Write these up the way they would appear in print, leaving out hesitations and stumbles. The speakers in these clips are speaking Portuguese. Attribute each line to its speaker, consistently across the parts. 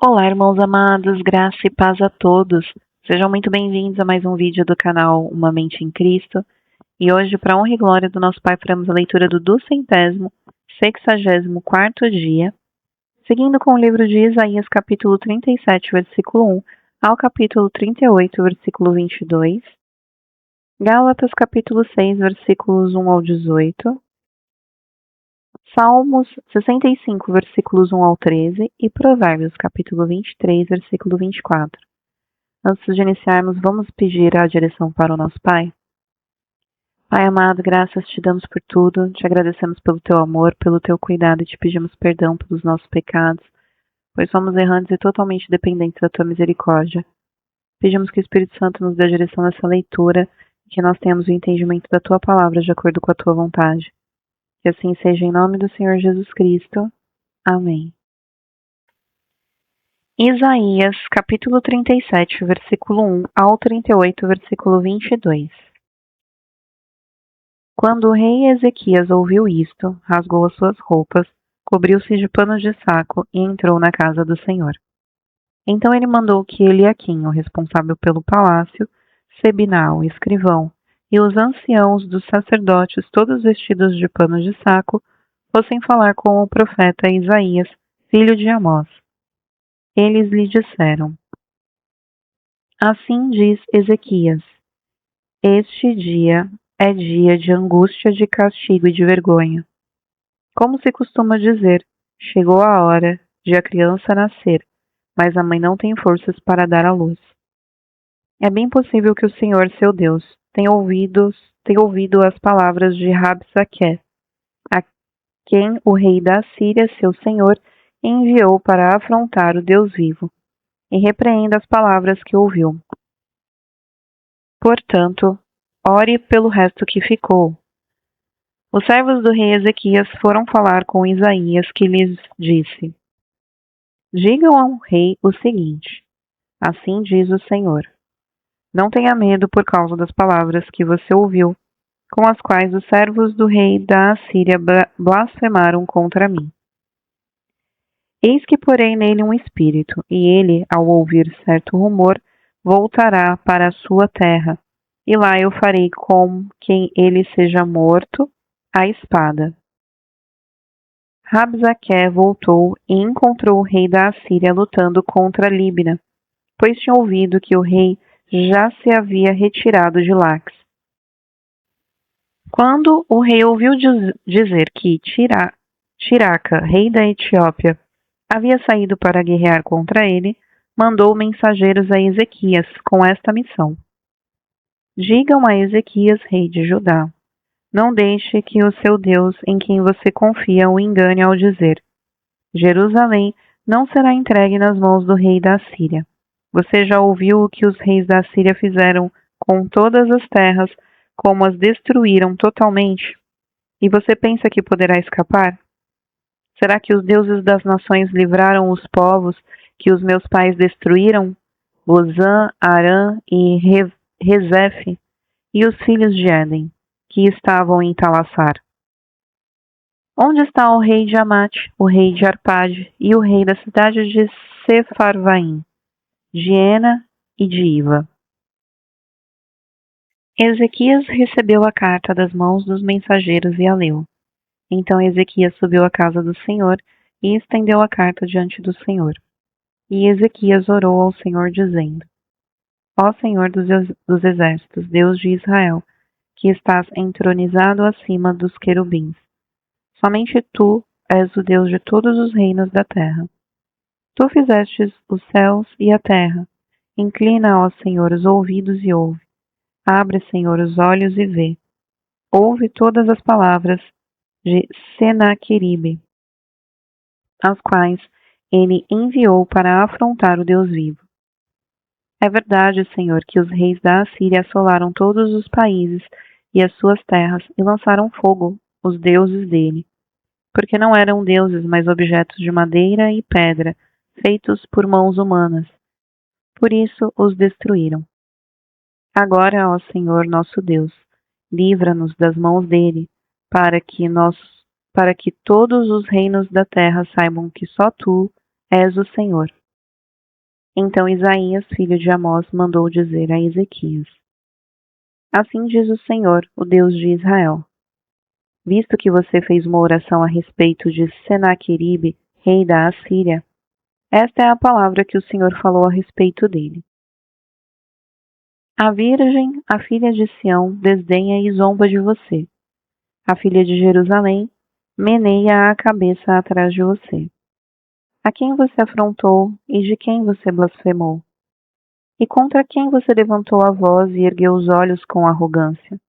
Speaker 1: Olá, irmãos amados, graça e paz a todos. Sejam muito bem-vindos a mais um vídeo do canal Uma Mente em Cristo. E hoje, para honra e glória do nosso Pai, faremos a leitura do 264º dia, seguindo com o livro de Isaías, capítulo 37, versículo 1, ao capítulo 38, versículo 22, Gálatas, capítulo 6, versículos 1 ao 18, Salmos 65, versículos 1 ao 13 e Provérbios, capítulo 23, versículo 24. Antes de iniciarmos, vamos pedir a direção para o nosso Pai. Pai amado, graças te damos por tudo, te agradecemos pelo teu amor, pelo teu cuidado e te pedimos perdão pelos nossos pecados, pois somos errantes e totalmente dependentes da tua misericórdia. Pedimos que o Espírito Santo nos dê a direção nessa leitura e que nós tenhamos o entendimento da tua palavra de acordo com a tua vontade. Que assim seja em nome do Senhor Jesus Cristo. Amém. Isaías, capítulo 37, versículo 1 ao 38, versículo 22. Quando o rei Ezequias ouviu isto, rasgou as suas roupas, cobriu-se de pano de saco e entrou na casa do Senhor. Então ele mandou que Eliaquim, o responsável pelo palácio, Sebina, o escrivão, e os anciãos dos sacerdotes, todos vestidos de pano de saco, fossem falar com o profeta Isaías, filho de Amós. Eles lhe disseram: Assim diz Ezequias: Este dia é dia de angústia, de castigo e de vergonha. Como se costuma dizer, chegou a hora de a criança nascer, mas a mãe não tem forças para dar à luz. É bem possível que o Senhor, seu Deus, tenha ouvido as palavras de Rabsaque, a quem o rei da Síria, seu senhor, enviou para afrontar o Deus vivo, e repreenda as palavras que ouviu. Portanto, ore pelo resto que ficou. Os servos do rei Ezequias foram falar com Isaías, que lhes disse: Digam ao rei o seguinte: Assim diz o Senhor: Não tenha medo por causa das palavras que você ouviu, com as quais os servos do rei da Assíria blasfemaram contra mim. Eis que porei nele um espírito, e ele, ao ouvir certo rumor, voltará para a sua terra, e lá eu farei com que ele seja morto à espada. Rabsaque voltou e encontrou o rei da Assíria lutando contra Líbina, pois tinha ouvido que o rei já se havia retirado de Laques. Quando o rei ouviu dizer que Tiraca, rei da Etiópia, havia saído para guerrear contra ele, mandou mensageiros a Ezequias com esta missão: Digam a Ezequias, rei de Judá: Não deixe que o seu Deus, em quem você confia, o engane ao dizer: Jerusalém não será entregue nas mãos do rei da Síria. Você já ouviu o que os reis da Síria fizeram com todas as terras, como as destruíram totalmente? E você pensa que poderá escapar? Será que os deuses das nações livraram os povos que os meus pais destruíram? Gozã, Arã e Rezefe, e os filhos de Éden, que estavam em Talassar. Onde está o rei de Amate, o rei de Arpade e o rei da cidade de Sefarvaim, de Ena e de Iva? Ezequias recebeu a carta das mãos dos mensageiros e a leu. Então Ezequias subiu à casa do Senhor e estendeu a carta diante do Senhor. E Ezequias orou ao Senhor, dizendo: Ó Senhor dos exércitos, Deus de Israel, que estás entronizado acima dos querubins, somente tu és o Deus de todos os reinos da terra. Tu fizestes os céus e a terra. Inclina, ó Senhor, os ouvidos e ouve. Abre, Senhor, os olhos e vê. Ouve todas as palavras de Senaqueribe, as quais ele enviou para afrontar o Deus vivo. É verdade, Senhor, que os reis da Assíria assolaram todos os países e as suas terras e lançaram fogo os deuses dele, porque não eram deuses, mas objetos de madeira e pedra, feitos por mãos humanas. Por isso os destruíram. Agora, ó Senhor nosso Deus, livra-nos das mãos dele, para que todos os reinos da terra saibam que só tu és o Senhor. Então Isaías, filho de Amós, mandou dizer a Ezequias: Assim diz o Senhor, o Deus de Israel: Visto que você fez uma oração a respeito de Senaqueribe, rei da Assíria, esta é a palavra que o Senhor falou a respeito dele. A virgem, a filha de Sião, desdenha e zomba de você. A filha de Jerusalém meneia a cabeça atrás de você. A quem você afrontou e de quem você blasfemou? E contra quem você levantou a voz e ergueu os olhos com arrogância?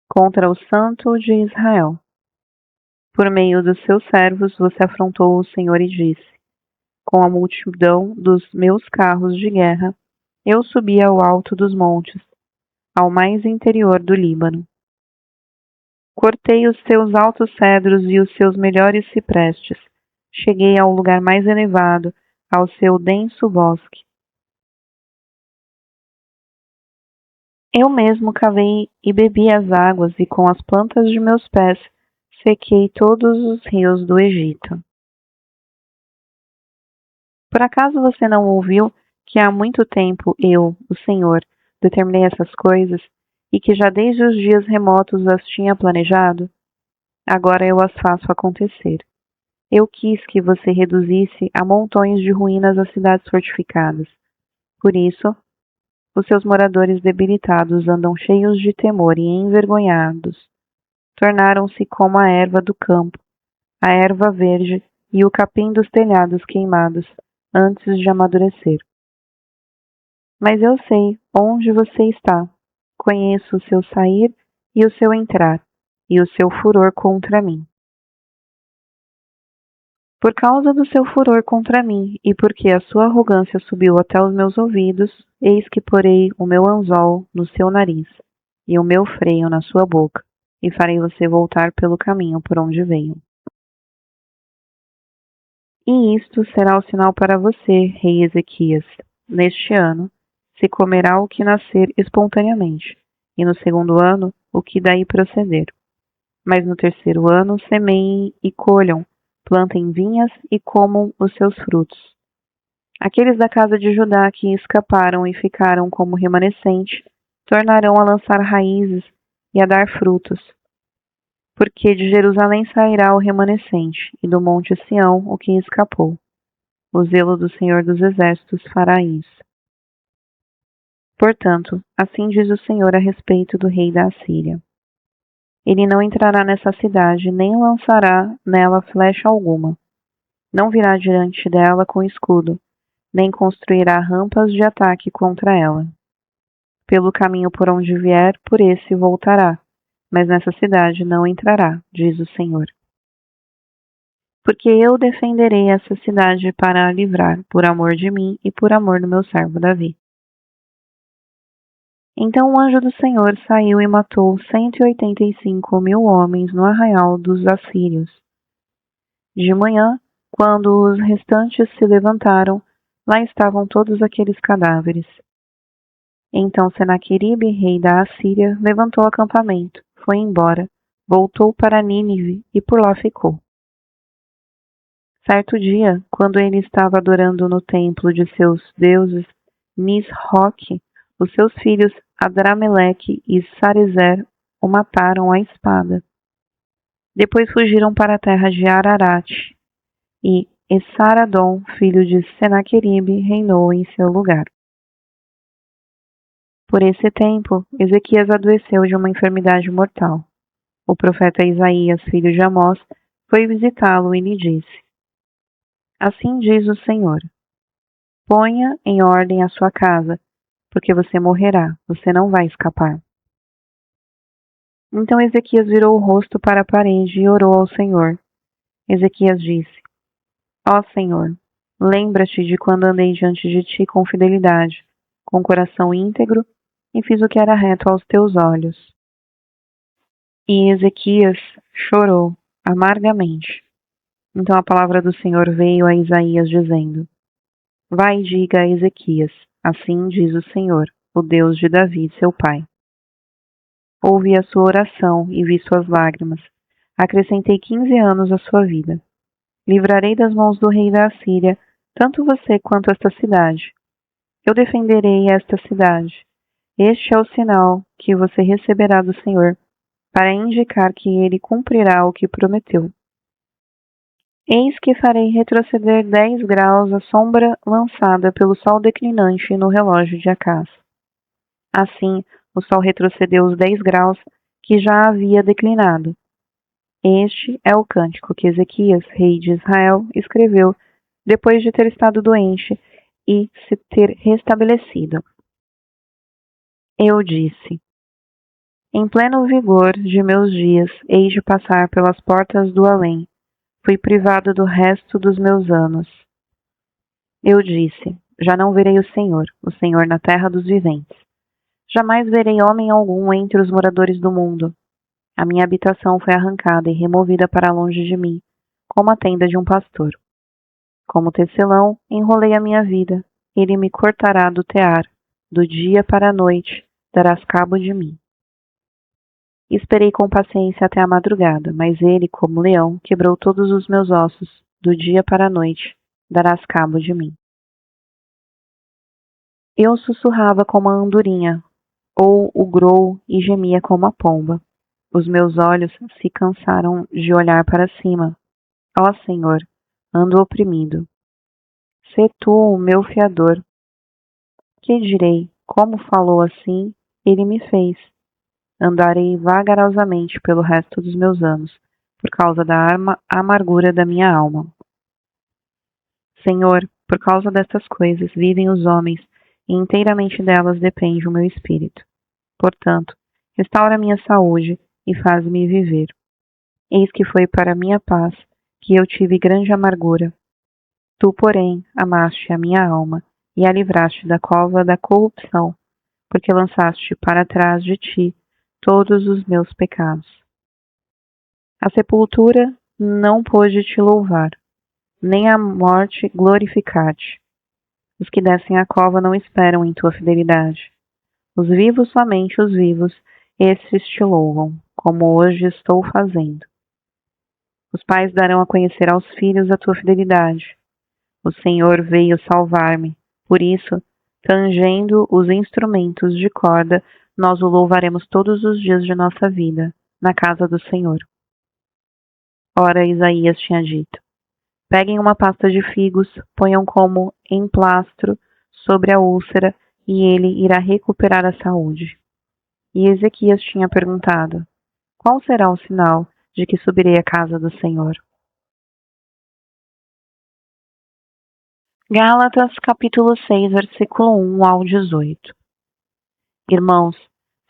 Speaker 1: Contra o Santo de Israel. Por meio dos seus servos você afrontou o Senhor e disse: Com a multidão dos meus carros de guerra, eu subi ao alto dos montes, ao mais interior do Líbano. Cortei os seus altos cedros e os seus melhores ciprestes. Cheguei ao lugar mais elevado, ao seu denso bosque. Eu mesmo cavei e bebi as águas, e com as plantas de meus pés sequei todos os rios do Egito. Por acaso você não ouviu que há muito tempo eu, o Senhor, determinei essas coisas e que já desde os dias remotos as tinha planejado? Agora eu as faço acontecer. Eu quis que você reduzisse a montões de ruínas as cidades fortificadas. Por isso, os seus moradores debilitados andam cheios de temor e envergonhados. Tornaram-se como a erva do campo, a erva verde e o capim dos telhados queimados, antes de amadurecer. Mas eu sei onde você está. Conheço o seu sair e o seu entrar, e o seu furor contra mim. Por causa do seu furor contra mim, e porque a sua arrogância subiu até os meus ouvidos, eis que porei o meu anzol no seu nariz, e o meu freio na sua boca, e farei você voltar pelo caminho por onde veio. E isto será o sinal para você, rei Ezequias. Neste ano se comerá o que nascer espontaneamente, e no segundo ano o que daí proceder. Mas no terceiro ano semeiem e colham, plantem vinhas e comam os seus frutos. Aqueles da casa de Judá que escaparam e ficaram como remanescente, tornarão a lançar raízes e a dar frutos. Porque de Jerusalém sairá o remanescente, e do monte Sião o que escapou. O zelo do Senhor dos Exércitos fará isso. Portanto, assim diz o Senhor a respeito do rei da Assíria: Ele não entrará nessa cidade, nem lançará nela flecha alguma. Não virá diante dela com escudo, nem construirá rampas de ataque contra ela. Pelo caminho por onde vier, por esse voltará, mas nessa cidade não entrará, diz o Senhor. Porque eu defenderei essa cidade para a livrar, por amor de mim e por amor do meu servo Davi. Então o anjo do Senhor saiu e matou 185.000 homens no arraial dos assírios. De manhã, quando os restantes se levantaram, lá estavam todos aqueles cadáveres. Então Senaqueribe, rei da Assíria, levantou acampamento, foi embora, voltou para Nínive e por lá ficou. Certo dia, quando ele estava adorando no templo de seus deuses Nisroque, os seus filhos Adrameleque e Sarezer o mataram à espada. Depois fugiram para a terra de Ararat, e Esaradom, filho de Senaqueribe, reinou em seu lugar. Por esse tempo, Ezequias adoeceu de uma enfermidade mortal. O profeta Isaías, filho de Amós, foi visitá-lo e lhe disse: Assim diz o Senhor: Ponha em ordem a sua casa, porque você morrerá, você não vai escapar. Então Ezequias virou o rosto para a parede e orou ao Senhor. Ezequias disse: Ó Senhor, lembra-te de quando andei diante de ti com fidelidade, com coração íntegro, e fiz o que era reto aos teus olhos. E Ezequias chorou amargamente. Então a palavra do Senhor veio a Isaías dizendo: Vai e diga a Ezequias: Assim diz o Senhor, o Deus de Davi, seu pai. Ouvi a sua oração e vi suas lágrimas. Acrescentei 15 anos à sua vida. Livrarei das mãos do rei da Assíria tanto você quanto esta cidade. Eu defenderei esta cidade. Este é o sinal que você receberá do Senhor, para indicar que ele cumprirá o que prometeu. Eis que farei retroceder 10 graus a sombra lançada pelo sol declinante no relógio de Acás. Assim, o sol retrocedeu os 10 graus que já havia declinado. Este é o cântico que Ezequias, rei de Israel, escreveu depois de ter estado doente e se ter restabelecido. Eu disse: em pleno vigor de meus dias, hei de passar pelas portas do além. Fui privado do resto dos meus anos. Eu disse: já não verei o Senhor na terra dos viventes. Jamais verei homem algum entre os moradores do mundo. A minha habitação foi arrancada e removida para longe de mim, como a tenda de um pastor. Como tecelão, enrolei a minha vida. Ele me cortará do tear. Do dia para a noite, darás cabo de mim. Esperei com paciência até a madrugada, mas ele, como leão, quebrou todos os meus ossos. Do dia para a noite, darás cabo de mim. Eu sussurrava como a andorinha, ou o grou, e gemia como a pomba. Os meus olhos se cansaram de olhar para cima. Ó Senhor, ando oprimido. Sê tu o meu fiador. Que direi? Como falou assim, ele me fez. Andarei vagarosamente pelo resto dos meus anos, por causa da amargura da minha alma. Senhor, por causa destas coisas vivem os homens, e inteiramente delas depende o meu espírito. Portanto, restaura minha saúde e faz-me viver. Eis que foi para minha paz que eu tive grande amargura. Tu, porém, amaste a minha alma e a livraste da cova da corrupção, porque lançaste para trás de ti todos os meus pecados. A sepultura não pôde te louvar, nem a morte glorificar-te. Os que descem à cova não esperam em tua fidelidade. Os vivos, somente os vivos, esses te louvam, como hoje estou fazendo. Os pais darão a conhecer aos filhos a tua fidelidade. O Senhor veio salvar-me, por isso, tangendo os instrumentos de corda, nós o louvaremos todos os dias de nossa vida, na casa do Senhor. Ora, Isaías tinha dito: peguem uma pasta de figos, ponham como emplastro sobre a úlcera, e ele irá recuperar a saúde. E Ezequias tinha perguntado: qual será o sinal de que subirei à casa do Senhor? Gálatas capítulo 6, versículo 1 ao 18. Irmãos,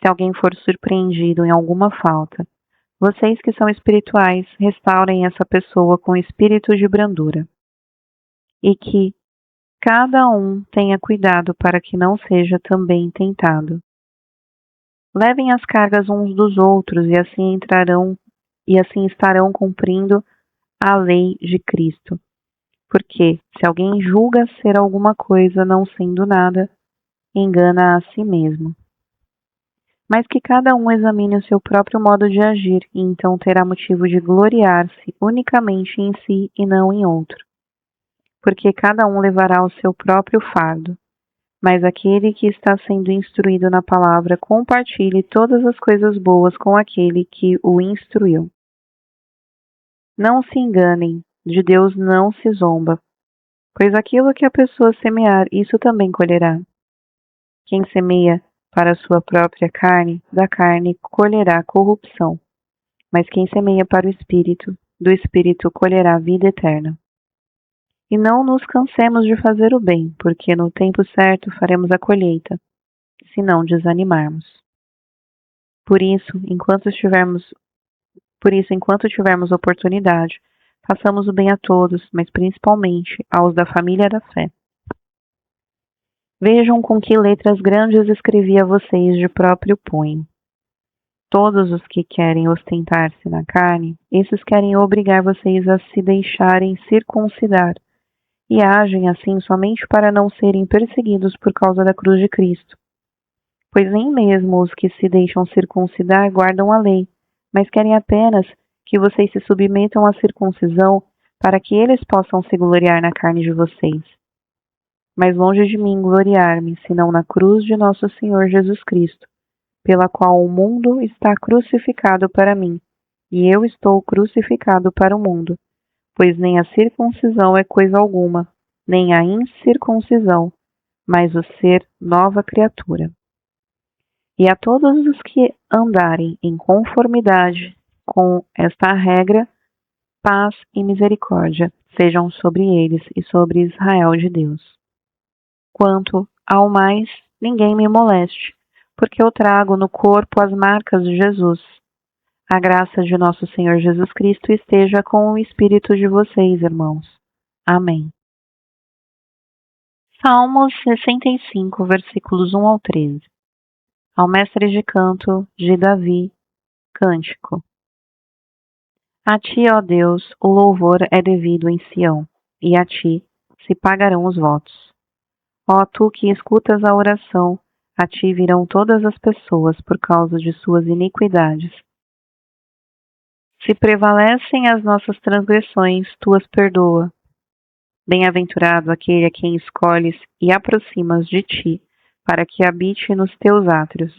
Speaker 1: se alguém for surpreendido em alguma falta, vocês que são espirituais, restaurem essa pessoa com espírito de brandura. E que cada um tenha cuidado para que não seja também tentado. Levem as cargas uns dos outros e assim estarão cumprindo a lei de Cristo. Porque se alguém julga ser alguma coisa não sendo nada, engana a si mesmo. Mas que cada um examine o seu próprio modo de agir, e então terá motivo de gloriar-se unicamente em si e não em outro. Porque cada um levará o seu próprio fardo. Mas aquele que está sendo instruído na palavra, compartilhe todas as coisas boas com aquele que o instruiu. Não se enganem, de Deus não se zomba, pois aquilo que a pessoa semear, isso também colherá. Quem semeia para a sua própria carne, da carne colherá corrupção. Mas quem semeia para o Espírito, do Espírito colherá vida eterna. E não nos cansemos de fazer o bem, porque no tempo certo faremos a colheita, se não desanimarmos. Por isso, enquanto tivermos oportunidade, façamos o bem a todos, mas principalmente aos da família da fé. Vejam com que letras grandes escrevi a vocês de próprio punho. Todos os que querem ostentar-se na carne, esses querem obrigar vocês a se deixarem circuncidar, e agem assim somente para não serem perseguidos por causa da cruz de Cristo. Pois nem mesmo os que se deixam circuncidar guardam a lei, mas querem apenas que vocês se submetam à circuncisão para que eles possam se gloriar na carne de vocês. Mas longe de mim gloriar-me, senão na cruz de nosso Senhor Jesus Cristo, pela qual o mundo está crucificado para mim, e eu estou crucificado para o mundo. Pois nem a circuncisão é coisa alguma, nem a incircuncisão, mas o ser nova criatura. E a todos os que andarem em conformidade com esta regra, paz e misericórdia sejam sobre eles e sobre Israel de Deus. Quanto ao mais, ninguém me moleste, porque eu trago no corpo as marcas de Jesus. A graça de nosso Senhor Jesus Cristo esteja com o espírito de vocês, irmãos. Amém. Salmos 65, versículos 1 ao 13. Ao mestre de canto de Davi, cântico. A ti, ó Deus, o louvor é devido em Sião, e a ti se pagarão os votos. Ó tu que escutas a oração, a ti virão todas as pessoas por causa de suas iniquidades. Se prevalecem as nossas transgressões, tu as perdoa. Bem-aventurado aquele a quem escolhes e aproximas de ti, para que habite nos teus átrios.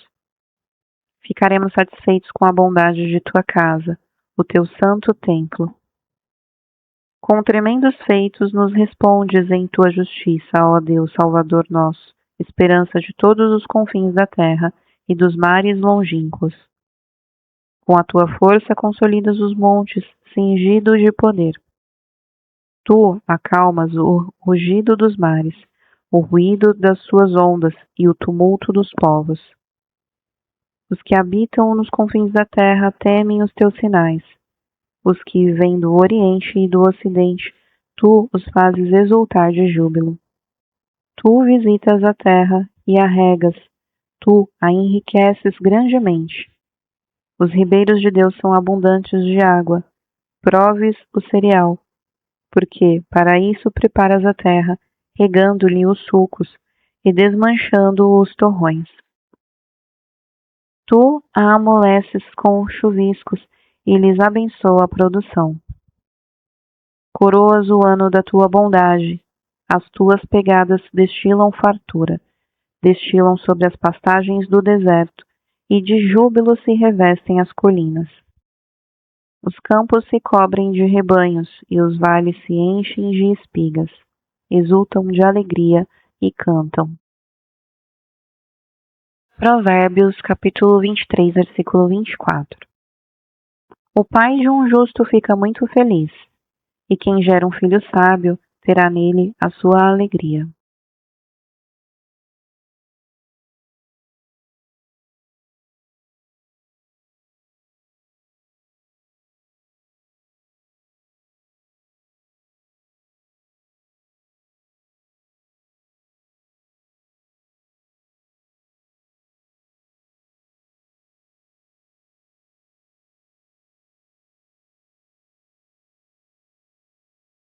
Speaker 1: Ficaremos satisfeitos com a bondade de tua casa, o teu santo templo. Com tremendos feitos nos respondes em tua justiça, ó Deus, Salvador nosso, esperança de todos os confins da terra e dos mares longínquos. Com a tua força consolidas os montes, cingidos de poder. Tu acalmas o rugido dos mares, o ruído das suas ondas e o tumulto dos povos. Os que habitam nos confins da terra temem os teus sinais. Os que vêm do Oriente e do Ocidente, tu os fazes exultar de júbilo. Tu visitas a terra e a regas, tu a enriqueces grandemente. Os ribeiros de Deus são abundantes de água, proves o cereal, porque para isso preparas a terra, regando-lhe os sulcos e desmanchando os torrões. Tu a amoleces com chuviscos e lhes abençoa a produção. Coroas o ano da tua bondade, as tuas pegadas destilam fartura, destilam sobre as pastagens do deserto, e de júbilo se revestem as colinas. Os campos se cobrem de rebanhos, e os vales se enchem de espigas, exultam de alegria e cantam. Provérbios, capítulo 23, versículo 24. O pai de um justo fica muito feliz, e quem gera um filho sábio terá nele a sua alegria.